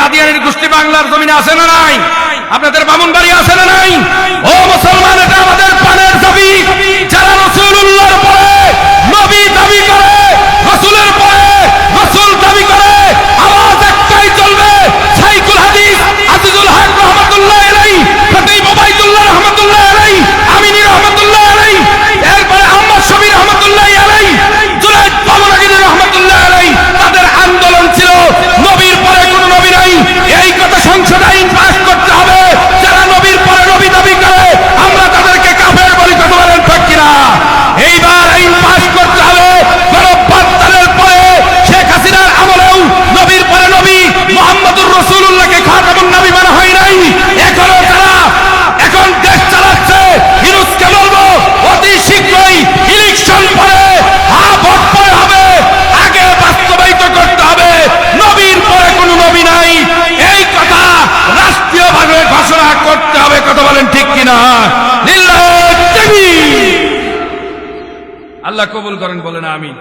কাদিয়ানির গোষ্ঠী বাংলার জমিনে আছে না নাই? আপনাদের ব্রাহ্মণবাড়ি আছে না নাই? ও মুসলমান, এটা আমাদের প্রাণের দাবি। যারা রাসূলুল্লাহর পরে নবী দাবি করে, রাসূলের পরে রাসূল দাবি করে, আওয়াজ একটাই চলবে, শাইখুল হাদিস আজিজুল হক রাহমাতুল্লাহ আলাইহি, খতিব ওবাইদুল্লাহ রাহমাতুল্লাহ আলাইহি, আমিনী রাহমাতুল্লাহ আলাইহি, এরপরে আহমদ শফি রাহমাতুল্লাহ আলাইহি, জুনায়েদ বাবুরাগীর রাহমাতুল্লাহ আলাইহি। তাদের আন্দোলন ছিল নবীর পরে কোনো নবী নাই, এই কথা সংসদ আইন পাস করতে হবে। যারা নবীর পরে নবী দাবি করে আমরা তাদেরকে কাফের বলি, কথা বলেন ঠিক কিনা? এইবার আইন পাস করতে হবে। গণঅভ্যুত্থানের পরে শেখ হাসিনার আমলেও নবীর পরে নবী মুহাম্মদুর রাসূলুল্লাহকে খাতামুন নবী মানা হয় নাই। এখনো তারা এখন দেশ চালাচ্ছে। ইউনূসকে বলবো অতি শীঘ্রই ইলেকশন পরে ভোট পরে হবে, আগে বাস্তবায়িত করতে হবে নবীর পরে কোনো নবী নাই, এই কথা রাষ্ট্রীয়ভাবে ঘোষণা করতে হবে। কথা বলেন ঠিক কিনা? লিল্লাহি তাকবীর। আল্লাহ কবুল করেন, বলেন আমিন।